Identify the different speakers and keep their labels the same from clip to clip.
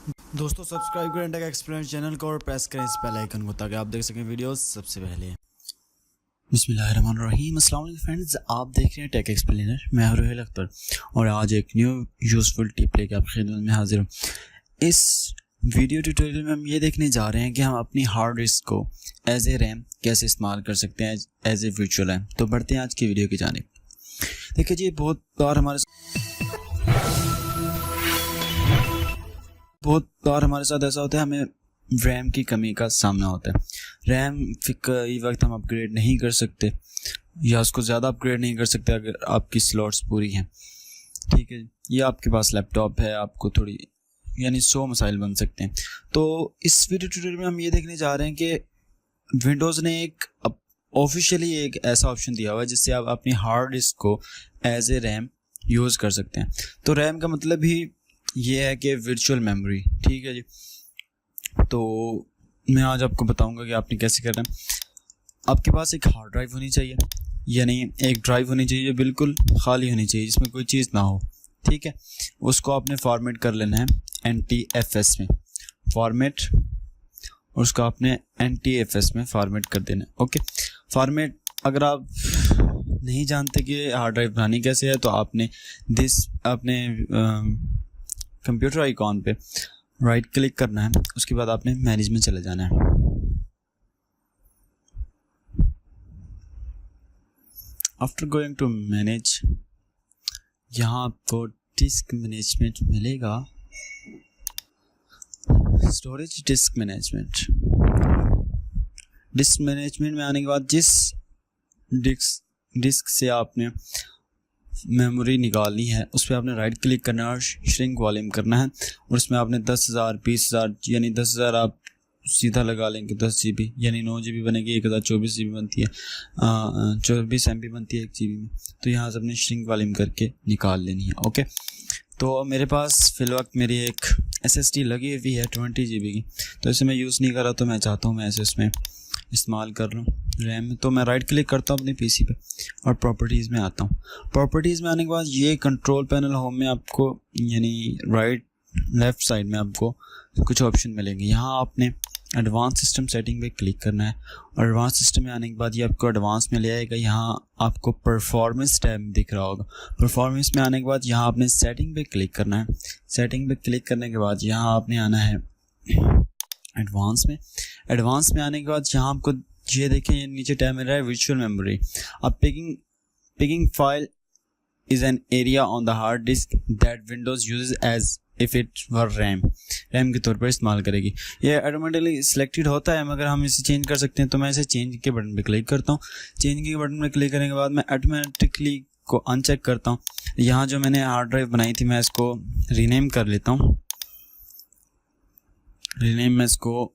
Speaker 1: दोस्तों सब्सक्राइब करें take explainer channel को और प्रेस करें इस बेल आइकन को ताकि आप देख सकें वीडियोस सबसे पहले। बिस्मिल्लाहिर्रहमानिर्रहीम, अस्सलाम वालेकुम फ्रेंड्स, आप देख रहे हैं टेक एक्सप्लेनर। मैं हूं रुहेल अख्तर और आज एक न्यू यूज़फुल टिप लेकर आपकी खिदमत में हाजिर हूँ। इस वीडियो ट्यूटोरियल में हम ये देखने जा रहे हैं कि हम अपनी हार्ड डिस्क को एज ए रैम कैसे इस्तेमाल कर सकते हैं एज ए वर्चुअल रैम। तो बढ़ते हैं आज की वीडियो की जानिब। देखिए जी, बहुत बार हमारे साथ ऐसा होता है, हमें रैम की कमी का सामना होता है। रैम कई वक्त हम अपग्रेड नहीं कर सकते या उसको ज़्यादा अपग्रेड नहीं कर सकते अगर आपकी स्लॉट्स पूरी हैं। ठीक है, ये आपके पास लैपटॉप है, आपको थोड़ी 100 मसाइल बन सकते हैं। तो इस वीडियो ट्यूटोरियल में हम ये देखने जा रहे हैं कि विंडोज़ ने एक ऑफिशियली एक ऐसा ऑप्शन दिया हुआ है जिससे आप अपनी हार्ड डिस्क को एज ए रैम यूज़ कर सकते हैं। तो रैम का मतलब ही ये है कि वर्चुअल मेमोरी। ठीक है जी, तो मैं आज आपको बताऊंगा कि आपने कैसे करना है। आपके पास एक हार्ड ड्राइव होनी चाहिए, यानी एक ड्राइव होनी चाहिए जो बिल्कुल खाली होनी चाहिए, जिसमें कोई चीज़ ना हो। ठीक है, उसको आपने फॉर्मेट कर लेना है NTFS में फॉर्मेट, और उसको आपने NTFS में फॉर्मेट कर देना है। ओके, फॉर्मेट अगर आप नहीं जानते कि हार्ड ड्राइव बनानी कैसे है तो आपने अपने कंप्यूटर आइकॉन पे राइट क्लिक करना है, उसके बाद आपने मैनेज में चले जाना है। आफ्टर गोइंग टू मैनेज, यहाँ आपको डिस्क मैनेजमेंट मिलेगा, storage disc management. Disc management में आने के बाद जिस डिस्क से आपने मेमोरी निकालनी है उस पर आपने राइट क्लिक करना है और श्रिंक वॉल्यूम करना है, और उसमें आपने 10,000 20,000 यानी 10,000 आप सीधा लगा लेंगे 10 GB यानी 9 GB बनेगी, 1024 GB बनती है, 24 MB बनती है 1 GB में। तो यहाँ से अपने श्रिंक वॉल्यूम करके निकाल लेनी है। ओके, तो मेरे पास फिल वक्त मेरी एक SSD लगी हुई है 20 GB की, तो इसे मैं यूज़ नहीं कर रहा, तो मैं चाहता हूँ मैं ऐसे इसमें इस्तेमाल कर लूँ रैम में। तो मैं राइट क्लिक करता हूँ अपने PC पे और प्रॉपर्टीज़ में आता हूँ। प्रॉपर्टीज़ में आने के बाद ये कंट्रोल पैनल होम में आपको यानी राइट लेफ़्ट साइड में आपको कुछ ऑप्शन मिलेंगे। यहाँ आपने एडवांस सिस्टम सेटिंग पे क्लिक करना है, और एडवांस सिस्टम में आने के बाद ये आपको एडवांस में ले आएगा। यहाँ आपको परफॉर्मेंस टैब दिख रहा होगा। परफॉर्मेंस में आने के बाद यहाँ आपने सेटिंग पे क्लिक करना है। सेटिंग पे क्लिक करने के बाद यहाँ आपने आना है एडवांस में। एडवांस में आने के बाद यहाँ आपको ये देखें, ये नीचे टैब मिल रहा है वर्चुअल मेमोरी। अब paging file is an area on the hard disk that Windows uses as if it were RAM के तौर पर इस्तेमाल करेगी। ये ऑटोमेटिकली सिलेक्टेड होता है, मगर हम इसे चेंज कर सकते हैं। तो मैं इसे चेंज के बटन पे क्लिक करता हूँ। चेंज के बटन पे क्लिक करने के बाद मैं ऑटोमेटिकली को अनचेक करता हूँ। यहाँ जो मैंने हार्ड ड्राइव बनाई थी मैं इसको रीनेम कर लेता हूँ। रीनेम मैं इसको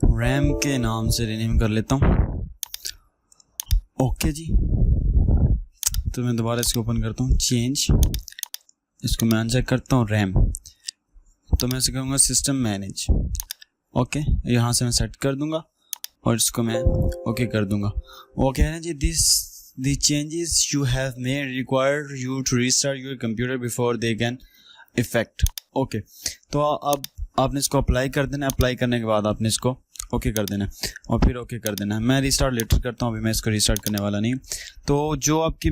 Speaker 1: रैम के नाम से रीनेम कर लेता हूँ। ओके जी, तो मैं दोबारा इसको ओपन करता हूँ, चेंज, इसको मैं अनचेक करता हूँ रैम, तो मैं इसे कहूँगा सिस्टम मैनेज। ओके, यहाँ से मैं सेट कर दूँगा और इसको मैं ओके कर दूँगा। ओके है ना जी, the changes you have made require you to restart your computer before they can effect। Okay, तो अब आपने इसको अप्लाई कर देना है। अप्लाई करने के बाद आपने इसको ओके कर देना है और फिर ओके कर देना है। मैं रिस्टार्ट लेटर करता हूँ, अभी मैं इसको रिस्टार्ट करने वाला नहीं। तो जो आपकी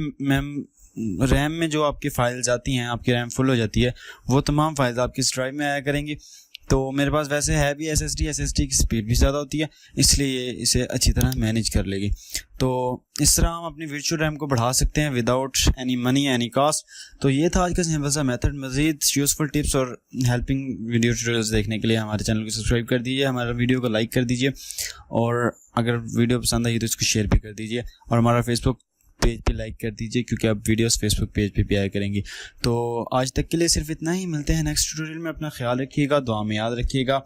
Speaker 1: रैम में जो आपकी फाइल्स आती हैं, आपकी रैम फुल हो जाती है, वो तमाम फाइल्स आपकी इस ड्राइव में आया करेंगी। तो मेरे पास वैसे है भी SSD की स्पीड भी ज़्यादा होती है, इसलिए इसे अच्छी तरह मैनेज कर लेगी। तो इस तरह हम अपनी वर्चुअल रैम को बढ़ा सकते हैं without any money any cost. तो ये था आज का सिंपल सा मेथड। मज़ीद यूज़फुल टिप्स और हेल्पिंग वीडियो ट्यूटोरियल्स देखने के लिए हमारे चैनल को सब्सक्राइब कर दीजिए, हमारा वीडियो को लाइक कर दीजिए, और अगर वीडियो पसंद आई तो इसको शेयर भी कर दीजिए, और हमारा फेसबुक पेज पे लाइक कर दीजिए क्योंकि आप वीडियोस फेसबुक पेज पे भी आया करेंगी। तो आज तक के लिए सिर्फ इतना ही, मिलते हैं नेक्स्ट ट्यूटोरियल में। अपना ख्याल रखिएगा, दुआ में याद रखिएगा।